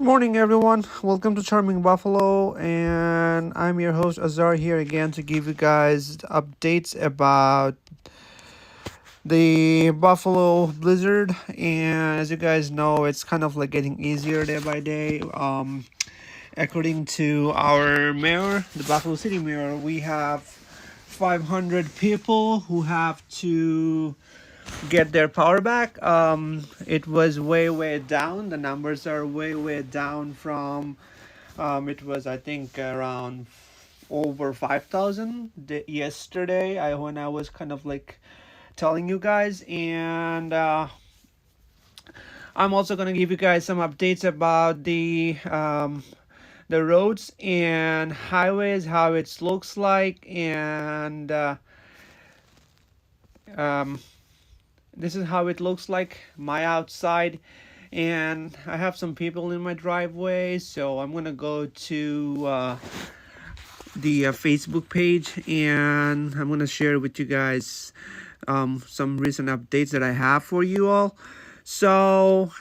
Morning, everyone. Welcome to Charming Buffalo, and I'm your host Azar here again to give you guys updates about the Buffalo Blizzard. And as you guys know, it's kind of like getting easier day by day. According to our mayor, the Buffalo City mayor, we have 500 people who have to get their power back. It was way down. The numbers are way down from. It was I think around over 5,000 yesterday. When I was kind of like telling you guys, and I'm also gonna give you guys some updates about the roads and highways, how it looks like, and um, this is how it looks like my outside. And I have some people in my driveway, so I'm gonna go to the Facebook page, and I'm gonna share with you guys some recent updates that I have for you all. So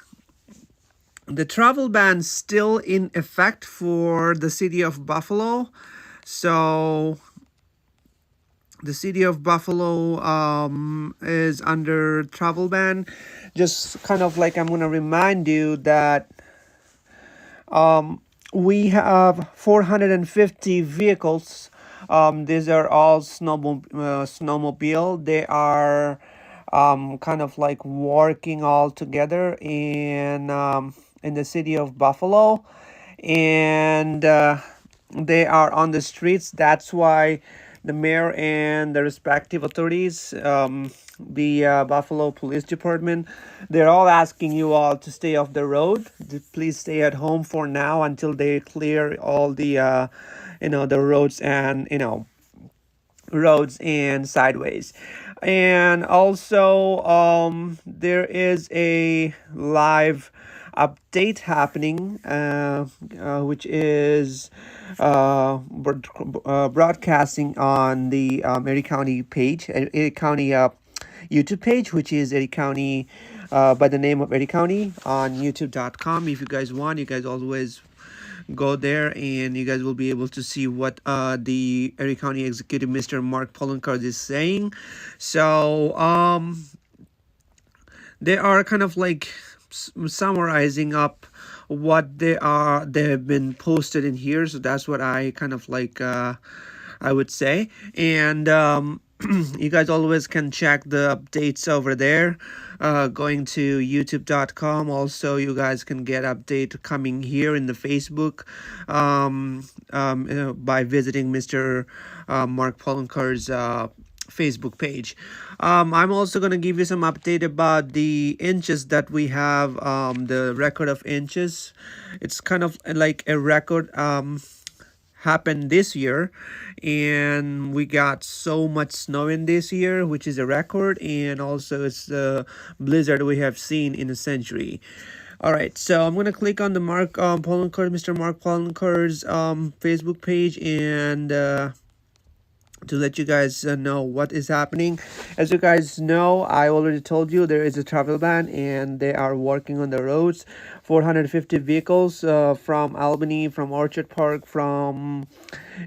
the travel ban still in effect for the city of Buffalo. So the city of Buffalo is under travel ban. Just kind of like I'm gonna remind you that we have 450 vehicles. These are all snowmobile. They are kind of like working all together in the city of Buffalo, and they are on the streets. That's why the mayor and the respective authorities, the Buffalo Police Department, they're all asking you all to stay off the road. Please stay at home for now until they clear all the, the roads and roads and sideways. And also, there is a live update happening, which is broadcasting on the Erie County page, Erie County YouTube page, which is Erie County, by the name of Erie County on YouTube.com. If you guys want, you guys always go there and you guys will be able to see what the Erie County Executive Mr. Mark Poloncarz is saying. So they are kind of like summarizing up what they have been posted in here. So that's what I kind of like I would say. And you guys always can check the updates over there, going to youtube.com. Also, you guys can get update coming here in the Facebook, by visiting Mr. Mark Poloncar's Facebook page. I'm also going to give you some update about the inches that we have, the record of inches. It's kind of like a record happened this year, and we got so much snow in this year, which is a record, and also it's the blizzard we have seen in a century. All right, so I'm gonna click on the Mr. Mark Poloncarz Facebook page, and to let you guys know what is happening. As you guys know, I already told you there is a travel ban and they are working on the roads. 450 vehicles from Albany, from Orchard Park, from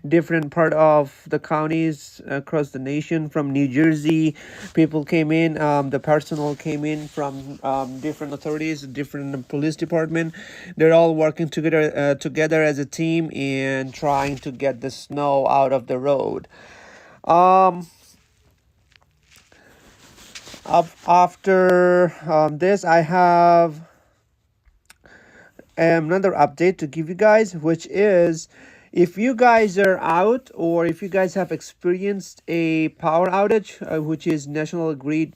different part of the counties across the nation, from New Jersey. People came in, the personnel came in from different authorities, different police department. They're all working together as a team and trying to get the snow out of the road. Um, After this, I have another update to give you guys, which is if you guys are out or if you guys have experienced a power outage, which is National Grid,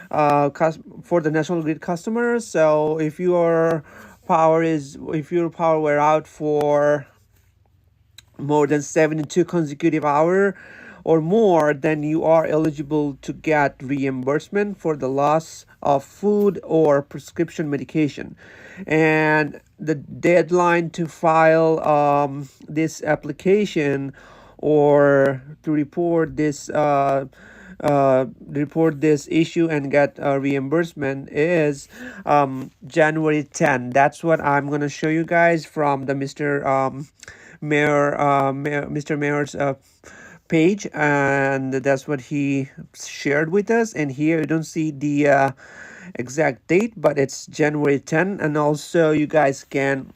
for the National Grid customers. So if your power were out for more than 72 consecutive hours or more, then you are eligible to get reimbursement for the loss of food or prescription medication. And the deadline to file this application or to report this report this issue and get a reimbursement is January 10. That's what I'm gonna show you guys from the Mr. Mayor's page, and that's what he shared with us. And here you don't see the exact date, but it's January 10. And also you guys can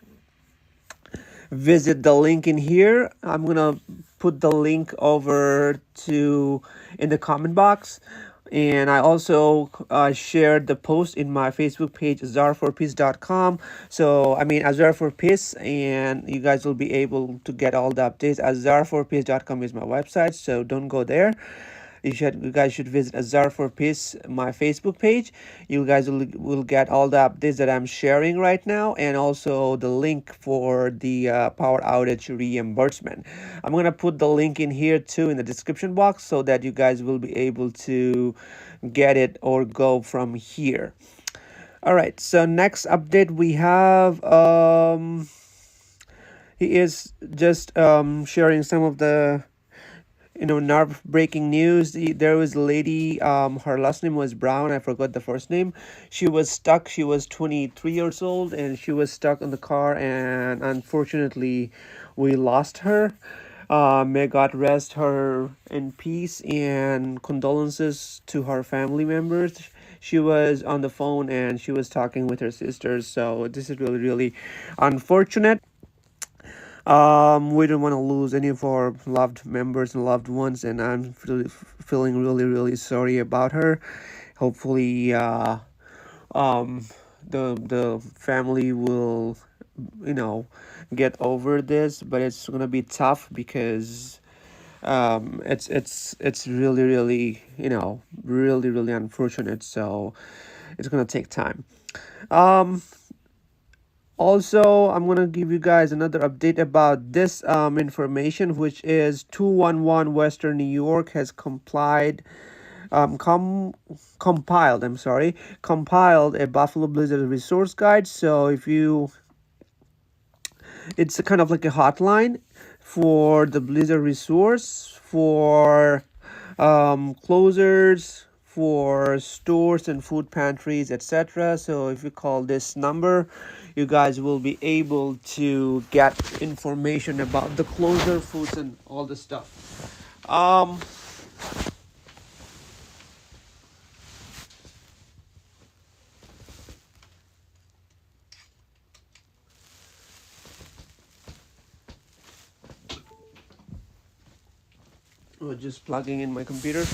visit the link in here. I'm gonna put the link over to in the comment box. And I also shared the post in my Facebook page, azar4peace.com. So, I mean, Azar for Peace, and you guys will be able to get all the updates. Azar4peace.com is my website, so don't go there. You guys should visit Azar for Peace, my Facebook page. You guys will get all the updates that I'm sharing right now, and also the link for the power outage reimbursement. I'm gonna put the link in here too in the description box so that you guys will be able to get it or go from here. All right. So next update we have he is just sharing some of the nerve breaking news. There was a lady, her last name was Brown. I forgot the first name. She was stuck. She was 23 years old and she was stuck in the car. And unfortunately, we lost her. May God rest her in peace, and condolences to her family members. She was on the phone and she was talking with her sisters. So this is really, really unfortunate. We don't want to lose any of our loved members and loved ones, and I'm feeling really, really sorry about her. Hopefully, um, the family will, you know, get over this, but it's gonna be tough because it's really, really, really, really unfortunate. So it's gonna take time. Um, Also, I'm gonna give you guys another update about this information, which is 211 Western New York has compiled. I'm sorry, compiled a Buffalo Blizzard resource guide. So if you, it's a kind of like a hotline for the Blizzard resource for closers, for stores and food pantries, etc. So if you call this number, you guys will be able to get information about the closer foods and all the stuff. Um, just plugging in my computer.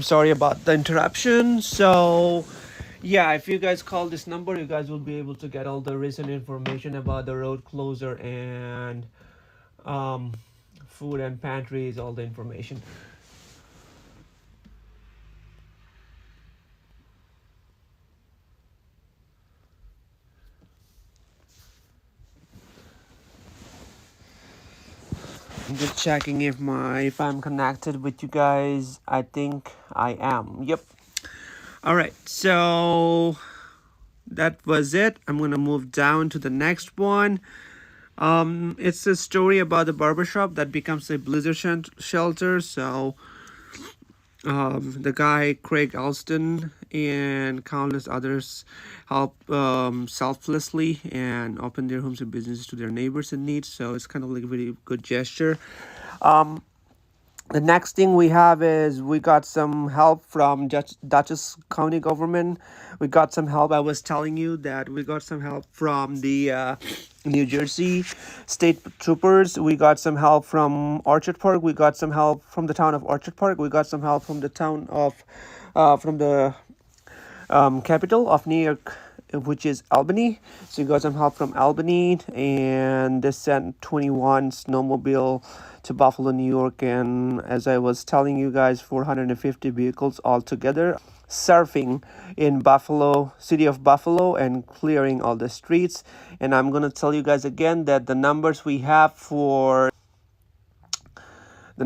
Sorry about the interruption. So, yeah, if you guys call this number, you guys will be able to get all the recent information about the road closer and um, food and pantries, all the information. I'm just checking if I'm connected with you guys. I think I am. Yep. All right. So that was it. I'm gonna move down to the next one. It's a story about the barbershop that becomes a blizzard shelter. So the guy Craig Alston and countless others help selflessly and open their homes and businesses to their neighbors in need. So it's kind of like a very good gesture. Um, the next thing we have is we got some help from Dutchess County government. We got some help. I was telling you that we got some help from the New Jersey state troopers. We got some help from Orchard Park. We got some help from the town of Orchard Park. We got some help from the town of from the capital of New York, which is Albany. So you got some help from Albany, and they sent 21 snowmobile to Buffalo, New York, and as I was telling you guys, 450 vehicles altogether surfing in Buffalo, city of Buffalo, and clearing all the streets. And I'm gonna tell you guys again that the numbers we have for the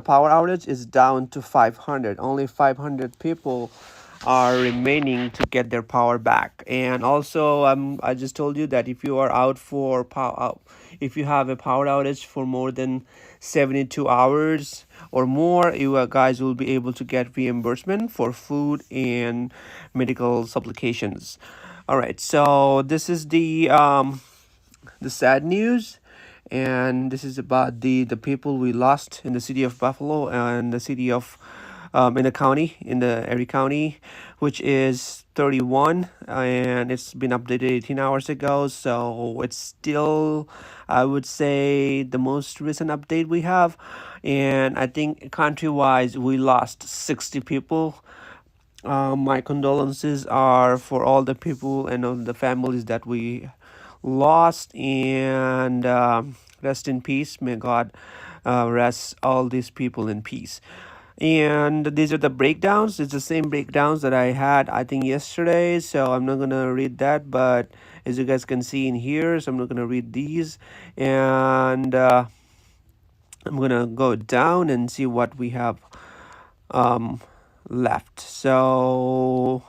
power outage is down to 500. Only 500 people are remaining to get their power back. And also, I just told you that if you are out for power, if you have a power outage for more than 72 hours or more, you guys will be able to get reimbursement for food and medical supplications. All right, so this is the sad news, and this is about the people we lost in the city of Buffalo and the city of in the county, in the Erie County, which is 31, and it's been updated 18 hours ago. So it's still, I would say, the most recent update we have. And I think country-wise, we lost 60 people. My condolences are for all the people and all the families that we lost, and rest in peace. May God rest all these people in peace. And these are the breakdowns. It's the same breakdowns that I had, I think, yesterday. So I'm not gonna read that, but as you guys can see in here, so I'm not gonna read these, and I'm gonna go down and see what we have um, left. So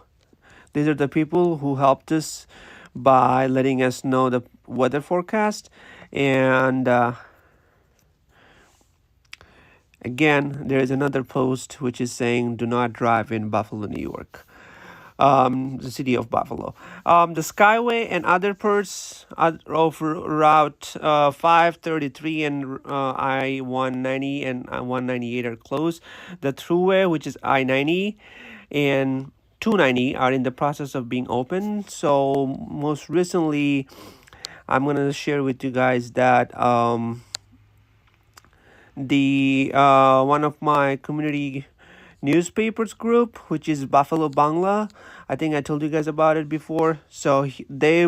these are the people who helped us by letting us know the weather forecast. And again, there is another post which is saying, do not drive in Buffalo, New York. The city of Buffalo. The Skyway and other parts of Route 533 and I-190 and 198 are closed. The Thruway, which is I-90 and 290, are in the process of being opened. So most recently, I'm gonna share with you guys that the one of my community newspapers group, which is Buffalo Bangla. I think I told you guys about it before. So they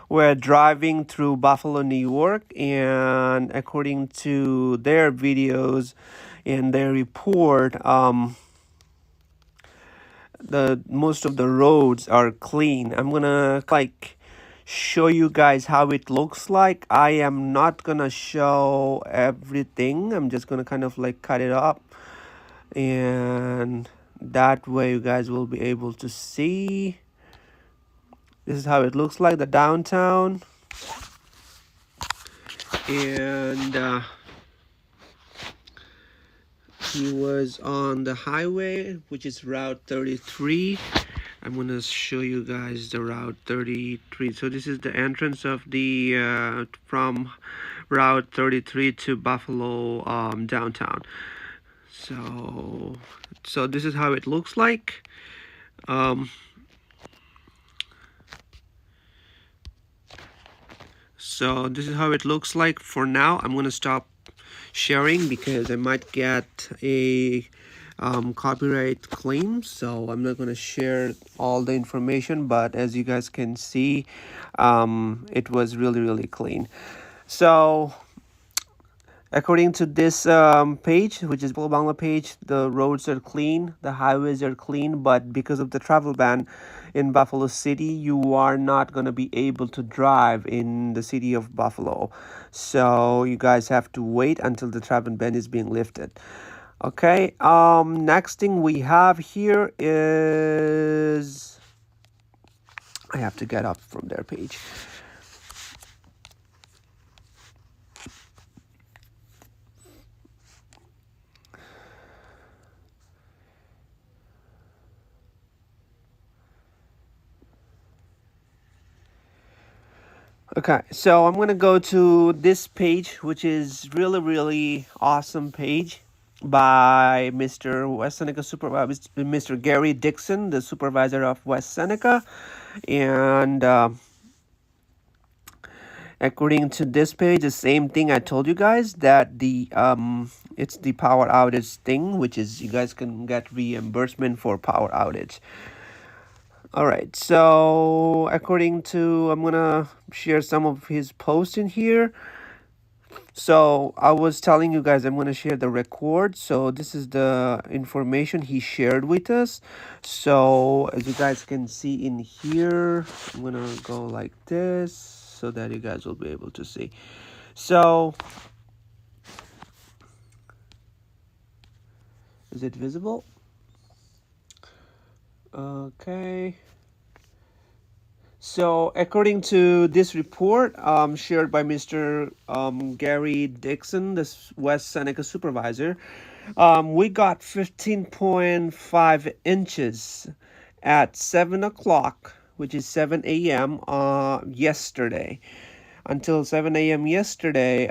were driving through Buffalo, New York, and according to their videos and their report, the most of the roads are clean. I'm gonna like show you guys how it looks like. I am not gonna show everything. I'm just gonna kind of like cut it up, and that way you guys will be able to see. This is how it looks like, the downtown. And he was on the highway, which is Route 33. I'm gonna show you guys the Route 33. So this is the entrance of the from Route 33 to Buffalo downtown. So this is how it looks like. So this is how it looks like for now. I'm gonna stop sharing because I might get a copyright claim, so I'm not gonna share all the information, but as you guys can see, it was really clean. So according to this page, which is Buffalo Bangla page, the roads are clean, the highways are clean, but because of the travel ban in Buffalo City, you are not going to be able to drive in the city of Buffalo. So you guys have to wait until the travel ban is being lifted. Okay, next thing we have here is, I have to get up from their page. Okay, so I'm gonna go to this page, which is really awesome page by Mr. West Seneca Supervisor, Mr. Gary Dixon, the supervisor of West Seneca, and according to this page, the same thing I told you guys, that the it's the power outage thing, which is you guys can get reimbursement for power outage. All right, so according to, I'm gonna share some of his posts in here. So I was telling you guys I'm gonna share the record. So this is the information he shared with us. So as you guys can see in here, I'm gonna go like this so that you guys will be able to see. So is it visible? Okay. So, according to this report shared by Mr. Gary Dixon, the West Seneca supervisor, we got 15.5 inches at 7 o'clock, which is 7 a.m. Yesterday. Until 7 a.m. yesterday,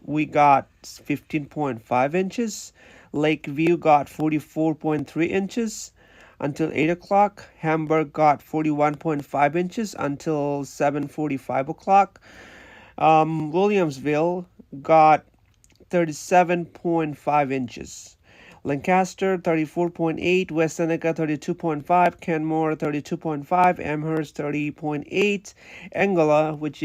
we got 15.5 inches. Lakeview got 44.3 inches until 8 o'clock. Hamburg got 41.5 inches until 7:45 o'clock. Williamsville got 37.5 inches. Lancaster 34.8, West Seneca 32.5, Canmore 32.5, Amherst 30.8, Angola, which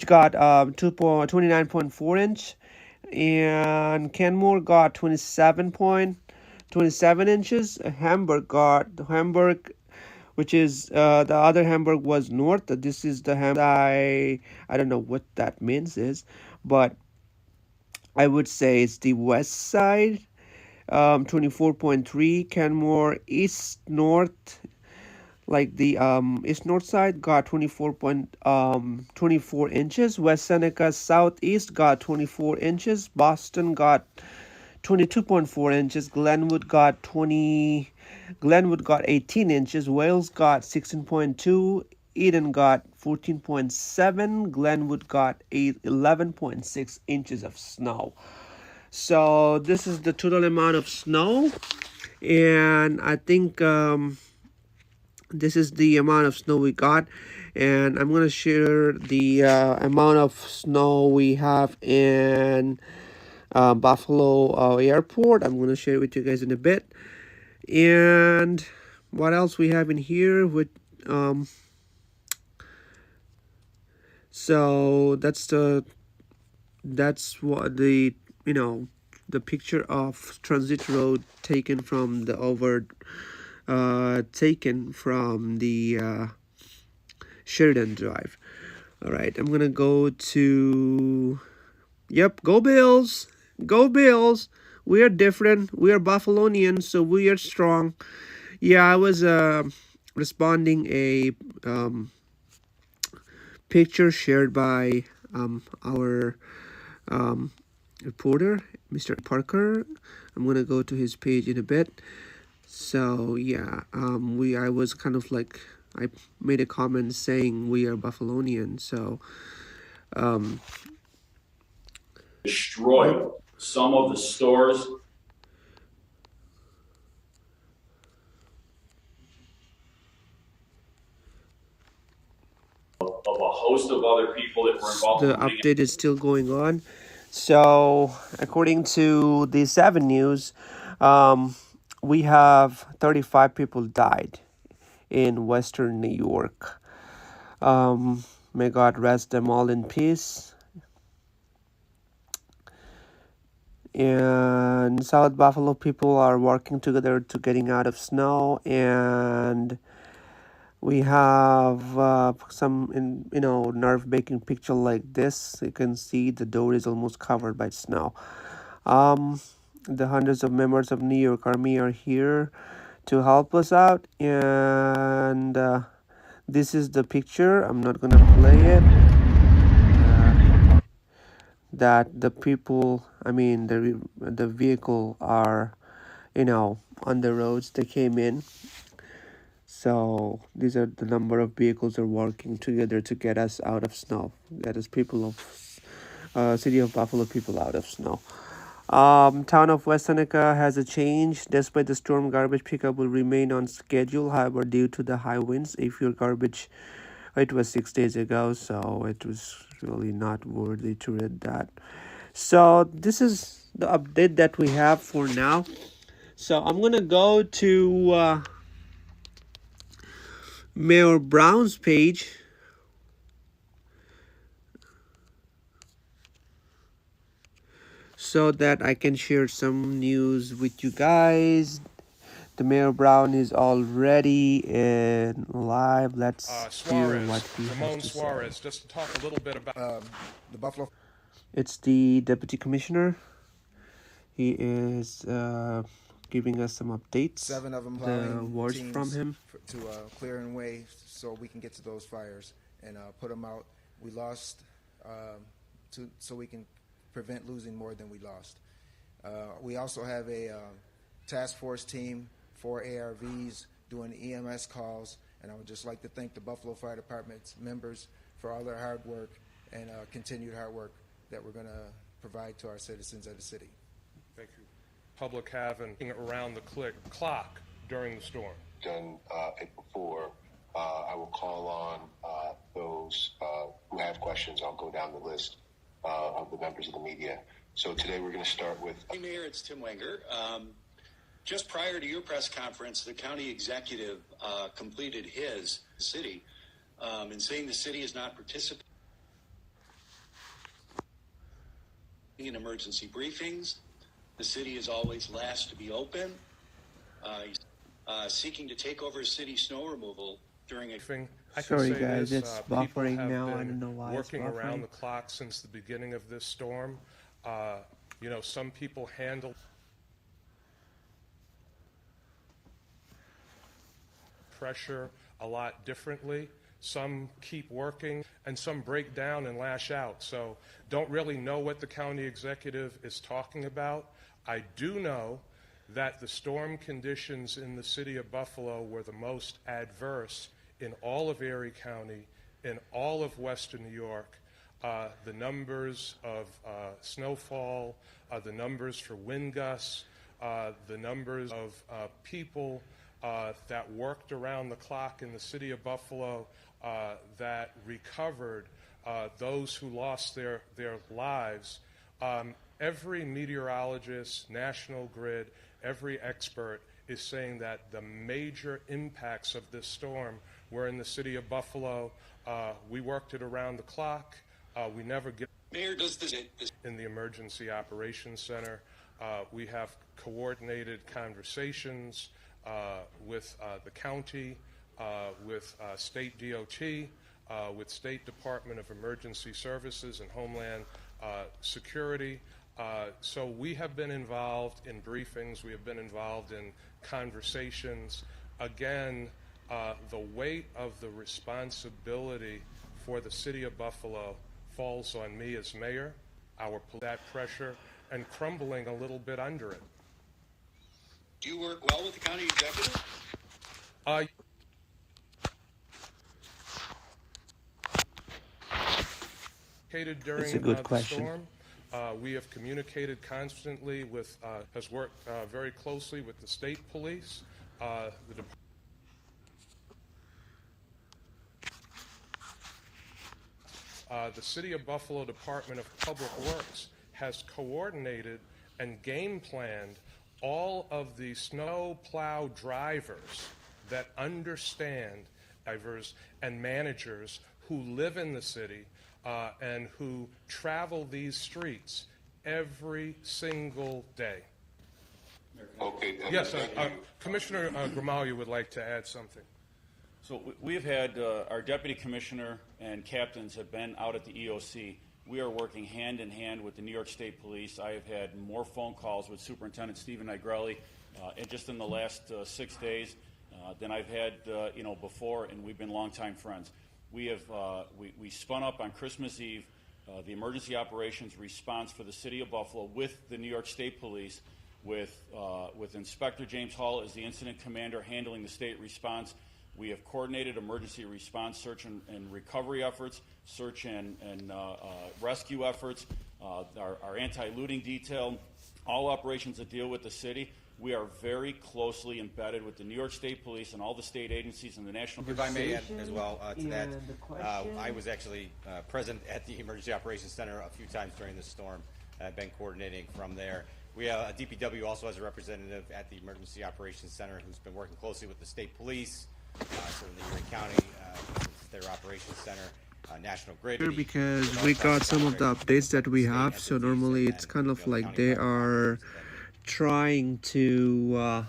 got 29.4 inch, and Canmore got 27 inches. Hamburg, which is the other Hamburg was north. This is the Hamburg. I don't know what that means is, but I would say it's the west side. 24.3. Canmore east north, like the east north side, got 24 inches. West Seneca southeast got 24 inches. Boston got 22.4 inches. Glenwood got 18 inches. Wales got 16.2. Eden got 14.7. Glenwood got 11.6 inches of snow. So this is the total amount of snow, and I think this is the amount of snow we got. And I'm going to share the amount of snow we have in Buffalo Airport. I'm going to share it with you guys in a bit. And what else we have in here with so that's what the the picture of transit road taken from the Sheridan Drive. All right, I'm gonna go to, yep, go Bills, go Bills. We are different. We are Buffalonians, so we are strong. Yeah, I was responding a picture shared by our reporter, Mr. Parker. I'm gonna go to his page in a bit. So yeah, I was kind of like, I made a comment saying we are Buffalonian. So destroyed some of the stores. Of a host of other people that were involved. The update is still going on. So, according to the 7 News, we have 35 people died in Western New York. May God rest them all in peace. And South Buffalo people are working together to getting out of snow, and we have some nerve-baking picture like this. You can see the door is almost covered by snow. The hundreds of members of New York Army are here to help us out, and this is the picture. I'm not gonna play it. That the people, I mean the vehicle are, on the roads. They came in. So these are the number of vehicles are working together to get us out of snow. That is people of city of Buffalo people out of snow. Town of West Seneca has a change. Despite the storm, garbage pickup will remain on schedule. However, due to the high winds, if your garbage, it was 6 days ago, so it was really not worthy to read that. So this is the update that we have for now. So I'm gonna go to Mayor Brown's page. So that I can share some news with you guys. The Mayor Brown is already in live. Let's hear what he has to Suarez, say. just to talk a little bit about the Buffalo. It's the deputy commissioner. He is giving us some updates. 7 of them The plowing words from teams him. to clear and way so we can get to those fires and put them out. We lost so we can prevent losing more than we lost. We also have a task force team for ARVs doing EMS calls, and I would just like to thank the Buffalo Fire Department's members for all their hard work and continued hard work that we're going to provide to our citizens of the city. Thank you. Public having around the clock during the storm. Done it before. I will call on those who have questions. I'll go down the list of the members of the media. So today we're going to start with... Hey, Mayor, it's Tim Wenger. Just prior to your press conference, the county executive completed his city in saying the city is not participating in emergency briefings. The city is always last to be open. Seeking to take over city snow removal during a... Sorry guys, it's buffering now. I don't know why it's working buffering. Around the clock since the beginning of this storm. You know, some people handle pressure a lot differently. Some keep working and some break down and lash out. So don't really know what the county executive is talking about. I do know that the storm conditions in the city of Buffalo were the most adverse in all of Erie County, in all of Western New York. The numbers of snowfall, the numbers for wind gusts, the numbers of people that worked around the clock in the city of Buffalo that recovered, those who lost their lives. Every meteorologist, National Grid, every expert is saying that the major impacts of this storm were in the city of Buffalo. We worked it around the clock. We never get... Mayor, does this... In the Emergency Operations Center, we have coordinated conversations with the county, with State DOT, with State Department of Emergency Services and Homeland Security. So we have been involved in briefings. We have been involved in conversations. Again, the weight of the responsibility for the city of Buffalo falls on me as mayor, that pressure, and crumbling a little bit under it. Do you work well with the county executive? That's a good question. Storm. We have communicated constantly with, has worked very closely with the state police, the City of Buffalo Department of Public Works has coordinated and game planned all of the snow plow drivers that understand, drivers and managers who live in the city and who travel these streets every single day. Okay. Yes, Commissioner Gramaglia would like to add something. So we've had our deputy commissioner and captains have been out at the EOC. We are working hand in hand with the New York State Police. I have had more phone calls with Superintendent Stephen Nigrelli just in the last 6 days than I've had before, and we've been longtime friends. We have we spun up on Christmas Eve the emergency operations response for the city of Buffalo with the New York State Police, with Inspector James Hall as the incident commander handling the state response. We have coordinated emergency response, search and recovery efforts, search and rescue efforts, our anti-looting detail, all operations that deal with the city. We are very closely embedded with the New York State Police and all the state agencies and the national... If I may add as well to that, I was actually present at the Emergency Operations Center a few times during the storm. I've been coordinating from there. We DPW also has a representative at the Emergency Operations Center who's been working closely with the state police, certainly Erie County, their operations center, National Grid. Because we got some of the updates that we have, so normally it's kind of like they are trying to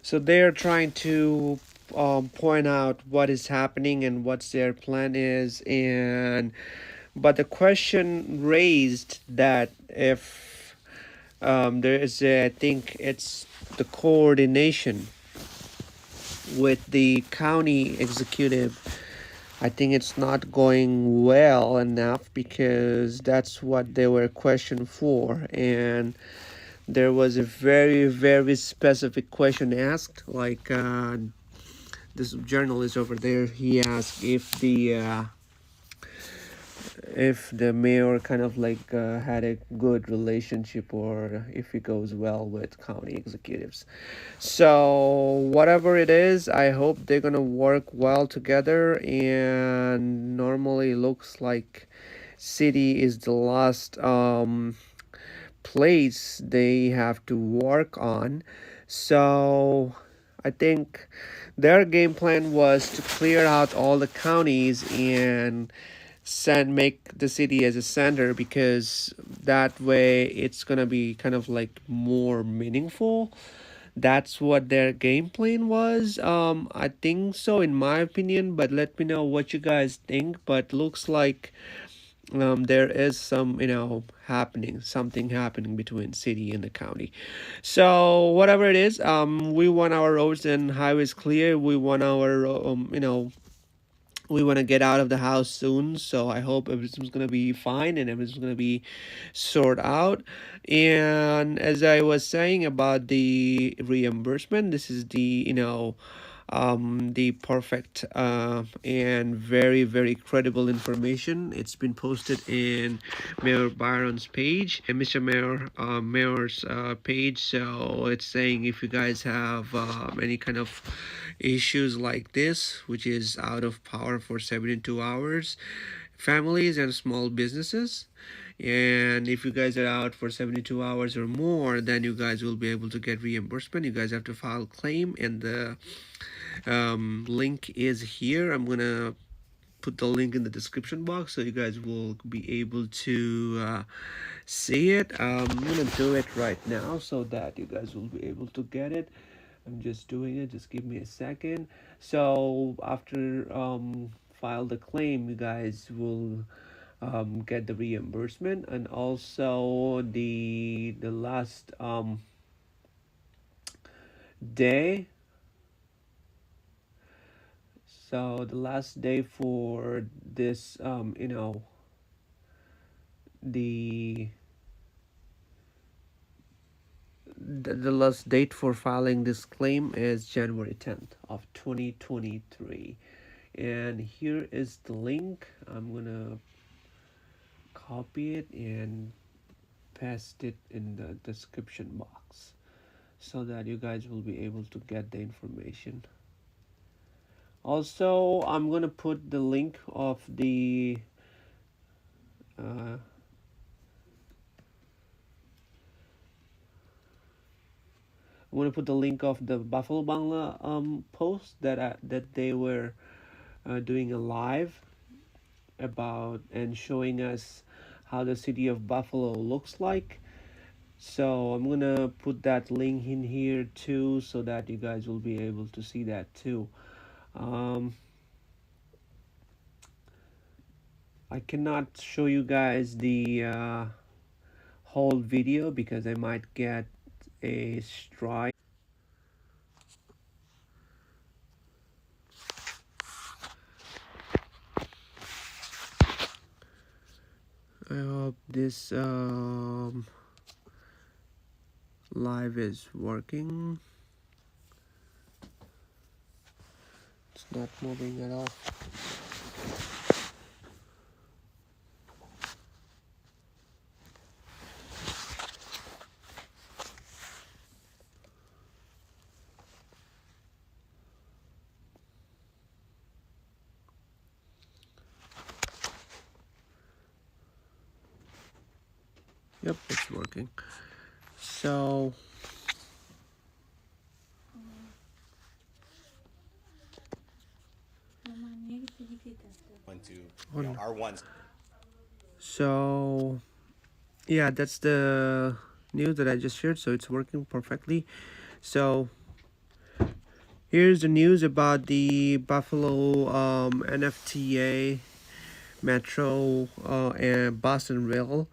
So they're trying to point out what is happening and what's their plan is, and but the question raised that if there is I think it's the coordination with the county executive. I think it's not going well enough because that's what they were questioned for, and there was a very very specific question asked, like this journalist over there, he asked if the mayor kind of like had a good relationship or if he goes well with county executives. So whatever it is, I hope they're gonna work well together, and normally looks like city is the last place they have to work on. So I think their game plan was to clear out all the counties and make the city as a center, because that way it's gonna be kind of like more meaningful. That's what their game plan was. I think so in my opinion, but let me know what you guys think. But looks like there is some something happening between city and the county. So whatever it is, we want our roads and highways clear. We want our we want to get out of the house soon, so I hope everything's going to be fine and everything's going to be sorted out. And as I was saying about the reimbursement, this is the perfect and very very credible information. It's been posted in Mayor Byron's page and Mr. Mayor's page. So it's saying if you guys have any kind of issues like this, which is out of power for 72 hours, families and small businesses, and if you guys are out for 72 hours or more, then you guys will be able to get reimbursement. You guys have to file a claim, and the link is here. I'm gonna put the link in the description box so you guys will be able to see it. I'm gonna do it right now so that you guys will be able to get it. I'm just doing it, just give me a second. So after file the claim, you guys will get the reimbursement, and also the last day. So the last day for this the the last date for filing this claim is January 10th of 2023. And here is the link. I'm gonna copy it and paste it in the description box so that you guys will be able to get the information. Also, I'm gonna put the link of the I'm gonna put the link of the Buffalo Bangla post that they were doing a live about and showing us how the city of Buffalo looks like. So I'm gonna put that link in here too so that you guys will be able to see that too. I cannot show you guys the whole video because I might get a strike. I hope this live is working. It's not moving at all. Yep, it's working. So R1. So yeah, that's the news that I just shared. So it's working perfectly. So Here's the news about the Buffalo NFTA Metro and Boston Rail.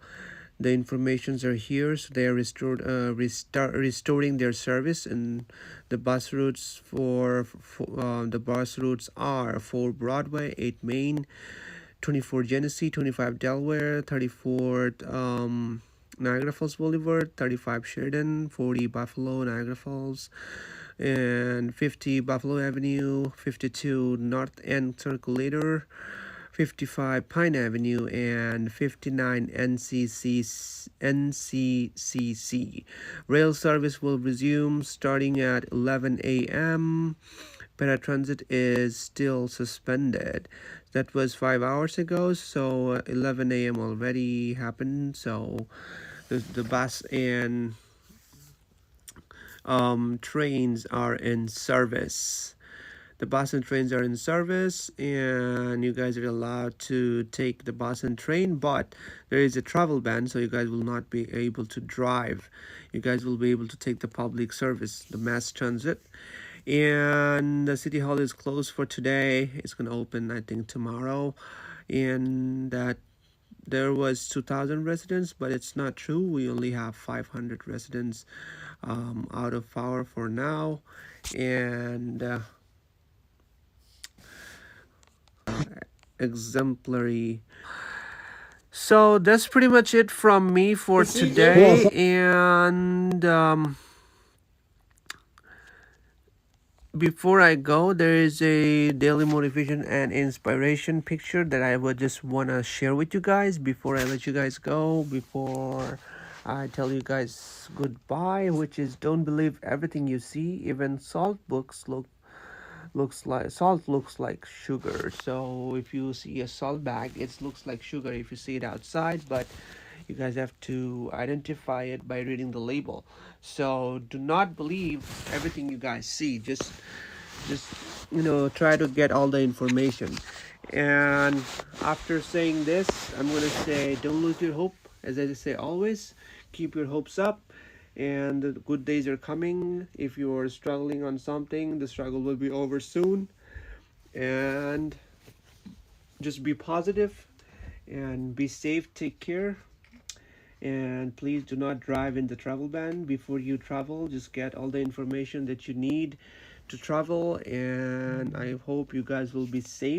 The informations are here, so they are restoring their service, and the bus routes are 4 Broadway, 8 Main, 24 Genesee, 25 Delaware, 34 Niagara Falls Boulevard, 35 Sheridan, 40 Buffalo Niagara Falls, and 50 Buffalo Avenue, 52 North End Circulator, 55 Pine Avenue, and 59 NCCC. Rail service will resume starting at 11 a.m. Paratransit is still suspended. That was 5 hours ago, so 11 a.m. already happened. So the bus and trains are in service. The bus and trains are in service, and you guys are allowed to take the bus and train, but there is a travel ban, so you guys will not be able to drive. You guys will be able to take the public service, the mass transit. And the city hall is closed for today. It's going to open, I think, tomorrow. And that there was 2,000 residents, but it's not true. We only have 500 residents out of power for now. And exemplary. So that's pretty much it from me for today. And before I go, there is a daily motivation and inspiration picture that I would just want to share with you guys before I let you guys go, before I tell you guys goodbye, which is don't believe everything you see. Even salt books looks like sugar. So if you see a salt bag, it looks like sugar if you see it outside, but you guys have to identify it by reading the label. So do not believe everything you guys see. Just try to get all the information. And after saying this, I'm gonna say don't lose your hope. As I say always, keep your hopes up, and the good days are coming. If you are struggling on something, the struggle will be over soon. And just be positive and be safe. Take care. And please do not drive in the travel ban. Before you travel, just get all the information that you need to travel. And I hope you guys will be safe.